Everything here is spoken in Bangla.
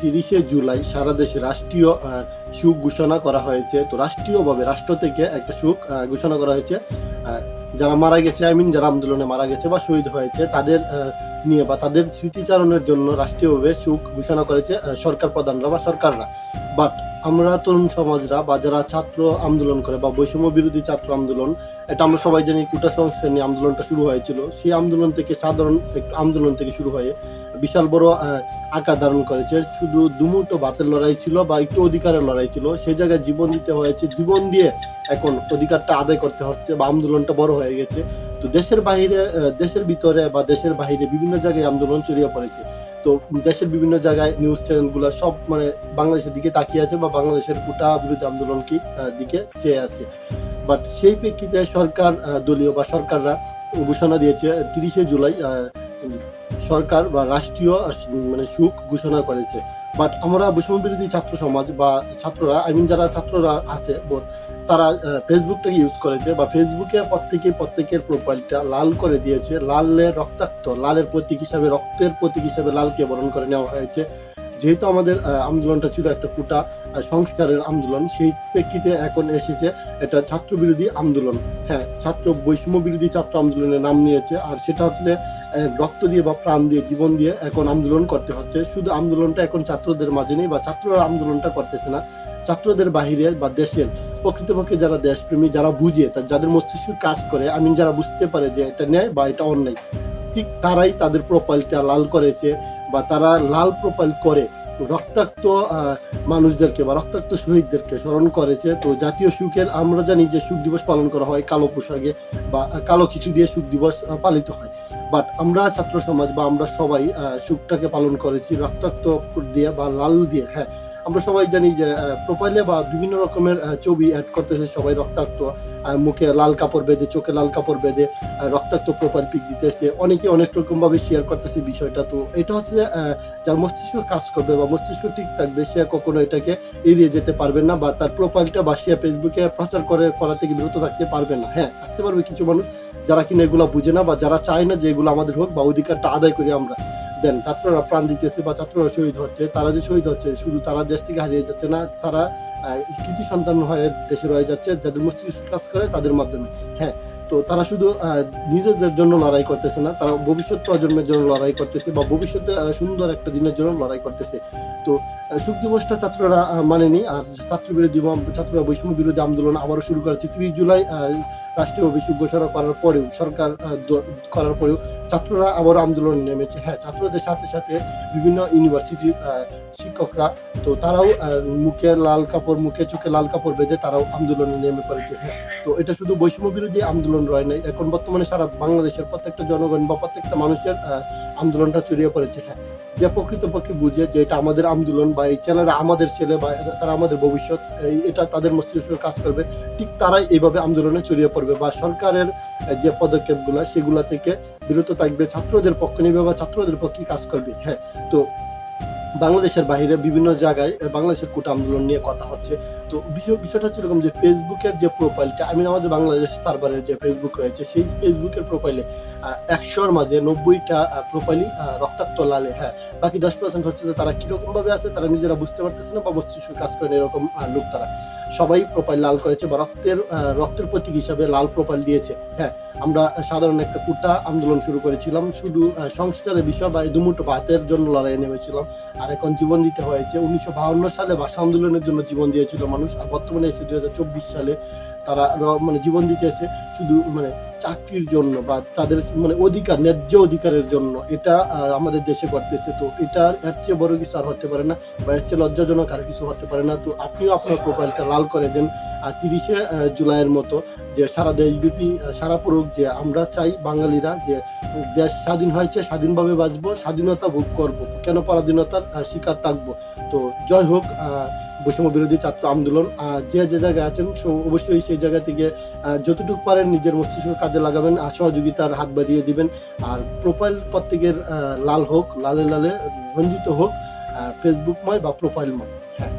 30শে জুলাই সারা দেশে রাষ্ট্রীয় শোক ঘোষণা করা হয়েছে। তো রাষ্ট্রীয়ভাবে রাষ্ট্র থেকে একটা শোক ঘোষণা করা হয়েছে। যারা মারা গেছে, যারা আন্দোলনে মারা গেছে বা শহীদ হয়েছে তাদের নিয়ে বা তাদের স্মৃতিচারণের জন্য রাষ্ট্রীয়ভাবে শোক ঘোষণা করেছে সরকার প্রধানরা বা সরকাররা। বাট আমরা তরুণ সমাজরা বা যারা ছাত্র আন্দোলন করে বা বৈষম্য বিরোধী ছাত্র আন্দোলন, এটা আমরা সবাই জানি কোটা সংস্কার নিয়ে আন্দোলনটা শুরু হয়েছিল। সেই আন্দোলন থেকে সাধারণ একটু আন্দোলন থেকে শুরু হয়ে বিশাল বড় আকার ধারণ করেছে। শুধু দুমুটো ভাতের লড়াই ছিল বা একটু অধিকারের লড়াই ছিল, সেই জায়গায় জীবন দিতে হয়েছে। জীবন দিয়ে এখন অধিকারটা আদায় করতে হচ্ছে বা আন্দোলনটা বড় হয়ে গেছে। তো দেশের বাহিরে, দেশের ভিতরে বা দেশের বাহিরে বিভিন্ন জায়গায় আন্দোলন ছড়িয়ে পড়েছে। তো দেশের বিভিন্ন জায়গায় নিউজ চ্যানেলগুলো সব বাংলাদেশের দিকে তাকিয়ে আছে বা বাংলাদেশের কোটা বিরোধী আন্দোলন কি দিকে চেয়ে আছে। বাট সেই প্রেক্ষিতে সরকার দলীয় বা সরকাররা ঘোষণা দিয়েছে 30শে জুলাই সরকার বা রাষ্ট্রীয় শোক ঘোষণা করেছে। বাট আমরা বৈষম্য বিরোধী ছাত্র সমাজ বা ছাত্ররা, যারা ছাত্ররা আছে তারা ফেসবুকটাকে ইউজ করেছে বা ফেসবুকে প্রত্যেকের প্রোফাইলটা লাল করে দিয়েছে। লালের রক্তাক্ত, লালের প্রতীক হিসাবে, রক্তের প্রতীক হিসাবে লালকে বরণ করে নেওয়া হয়েছে। যেহেতু আমাদের আন্দোলনটা ছিল একটা কোটা সংস্কারের আন্দোলন, সেই প্রেক্ষিতে এখন এসেছে এটা ছাত্র বিরোধী আন্দোলন। হ্যাঁ, ছাত্র বৈষম্য বিরোধী ছাত্র আন্দোলনের নাম নিয়েছে। আর সেটা হচ্ছে রক্ত দিয়ে বা প্রাণ দিয়ে, জীবন দিয়ে এখন আন্দোলন করতে হচ্ছে। শুধু আন্দোলনটা এখন ছাত্রদের মাঝে নেই বা ছাত্ররা আন্দোলনটা করতেছে না, ছাত্রদের বাহিরে বা দেশের প্রকৃতপক্ষে যারা দেশপ্রেমী, যারা বুঝে, যাদের মস্তিষ্ক কাজ করে, যারা বুঝতে পারে যে এটা ন্যায় বা এটা অন্যায়, ঠিক তারাই তাদের প্রোফাইলটা লাল করেছে বা তারা লাল প্রোফাইল করে রক্তাক্ত মানুষদেরকে বা রক্তাক্ত শহীদদেরকে স্মরণ করেছে। তো জাতীয় শোকের আমরা জানি যে শোক দিবস পালন করা হয় কালো পোশাকে বা কালো কিছু দিয়ে শোক দিবস পালিত হয়। বাট আমরা ছাত্র সমাজ বা আমরা সবাই শোকটাকে পালন করেছি রক্তাক্ত দিয়ে বা লাল দিয়ে। হ্যাঁ, আমরা সবাই জানি যে প্রোফাইলে বা বিভিন্ন রকমের ছবি অ্যাড করতেছে সবাই রক্তাক্ত, মুখে লাল কাপড় বেঁধে, চোখে লাল কাপড় বেঁধে রক্তাক্ত প্রোফাইল পিক দিতেছে, অনেকে অনেক রকম ভাবে শেয়ার করতেছে বিষয়টা। তো এটা হচ্ছে যার মস্তিষ্ক কাজ করবে বা মস্তিষ্ক ঠিক থাকবে, সে কখনো এটাকে এড়িয়ে যেতে পারবে না বা তার প্রোফাইলটা বা সে ফেসবুকে প্রচার করা থেকে বিরত থাকতে পারবে না। হ্যাঁ, থাকতে পারবে কিছু মানুষ যারা কিনা এগুলো বুঝে না বা যারা চায় না যে এগুলো আমাদের হোক বা অধিকারটা আদায় করি আমরা। দেন ছাত্ররা প্রাণ দিতেছে বা ছাত্ররা শহীদ হচ্ছে। তারা যে শহীদ হচ্ছে, শুধু তারা দেশ থেকে হারিয়ে যাচ্ছে না, তারা কৃতি সন্তান হয়ে দেশে রয়ে যাচ্ছে যাদের মস্তিষ্ক কাজ করে তাদের মাধ্যমে। হ্যাঁ, তো তারা শুধু নিজেদের জন্য লড়াই করতেছে না, তারা ভবিষ্যৎ প্রজন্মের জন্য লড়াই করতেছে বা ভবিষ্যতে সুন্দর একটা দিনের জন্য লড়াই করতেছে। তো শোক দিবসটা ছাত্ররা মানেনি। আর ছাত্ররা বৈষম্য বিরোধী আন্দোলন আবারও শুরু করেছে 30 জুলাই রাষ্ট্রীয় শোক ঘোষণা করার পরেও, সরকার করার পরেও ছাত্ররা আবারও আন্দোলনে নেমেছে। হ্যাঁ, ছাত্রদের সাথে সাথে বিভিন্ন ইউনিভার্সিটির শিক্ষকরা, তো তারাও মুখে চোখে লাল কাপড় বেঁধে তারাও আন্দোলনে নেমে পড়েছে। হ্যাঁ, তো এটা শুধু বৈষম্য বিরোধী আন্দোলন রয় নাই, এখন বর্তমানে সারা বাংলাদেশের প্রত্যেকটা জনগণ বা প্রত্যেকটা মানুষের আন্দোলনটা ছড়িয়ে পড়েছে। হ্যাঁ, যে প্রকৃতপক্ষে বুঝে যে এটা আমাদের আন্দোলন বা এই ছেলেরা আমাদের ছেলে বা তারা আমাদের ভবিষ্যৎ, এটা তাদের মস্তিষ্ক কাজ করবে, ঠিক তারাই এইভাবে আন্দোলনে ছড়িয়ে পড়বে বা সরকারের যে পদক্ষেপগুলা সেগুলা থেকে বিরত থাকবে, ছাত্রদের পক্ষে নেবে বা ছাত্রদের পক্ষে কাজ করবে। হ্যাঁ, তো বাংলাদেশের বাইরে বিভিন্ন জায়গায় বাংলাদেশের কোটা আন্দোলন নিয়ে কথা হচ্ছে। তো বিষয়টা হচ্ছে এরকম যে ফেসবুকের যে প্রোফাইলটা, আমাদের বাংলাদেশ সার্ভারের যে ফেসবুক রয়েছে, সেই ফেসবুকের প্রোফাইলে 100-র মাঝে 90টা প্রোফাইলই রক্তাক্ত লালে। হ্যাঁ, বাকি 10% হচ্ছে যে তারা কিরকম ভাবে আছে তারা নিজেরা বুঝতে পারতেছে না বা মস্তিষ্ক কাজ করে এরকম লোক। তারা সবাই প্রোফাইল লাল করেছে বা রক্তের প্রতীক হিসাবে লাল প্রোফাইল দিয়েছে। হ্যাঁ, আমরা সাধারণ একটা কোটা আন্দোলন শুরু করেছিলাম, শুধু সংস্কারের বিষয় বা দুমুটো ভাতের জন্য লড়াইয়ে নেমেছিলাম। আর এখন জীবন দিতে হয়েছে। 1952 সালে ভাষা আন্দোলনের জন্য জীবন দিয়েছিল মানুষ, আর বর্তমানে এসে 2024 সালে তারা জীবন দিতেছে শুধু চাকরির জন্য বা তাদের অধিকার, ন্যায্য অধিকারের জন্য। এটা আমাদের দেশে করতেছে। তো এটা এর চেয়ে বড় কিছু আর হতে পারে না বা এর চেয়ে লজ্জাজনক আর কিছু হতে পারে না। তো আপনিও আপনার প্রোফাইলটা লাল করে দেন 30শে জুলাইয়ের মতো, যে সারা দেশব্যাপী সারা পড়ুক যে আমরা চাই বাঙালিরা যে দেশ স্বাধীন হয়েছে, স্বাধীনভাবে বাঁচবো, স্বাধীনতা ভোগ করবো, কেন পরাধীনতার শিকার থাকবো। তো জয় হোক বৈষম্য বিরোধী ছাত্র আন্দোলন। যে জায়গায় আছেন অবশ্যই সেই জায়গা থেকে যতটুকু পারেন নিজের মস্তিষ্ক কাজে লাগাবেন, সহযোগিতার হাত বাড়িয়ে দিবেন। আর প্রোফাইল প্রত্যেকের লাল হোক, লালে লালে রঞ্জিত হোক, ফেসবুকময় বা প্রোফাইলময়। হ্যাঁ।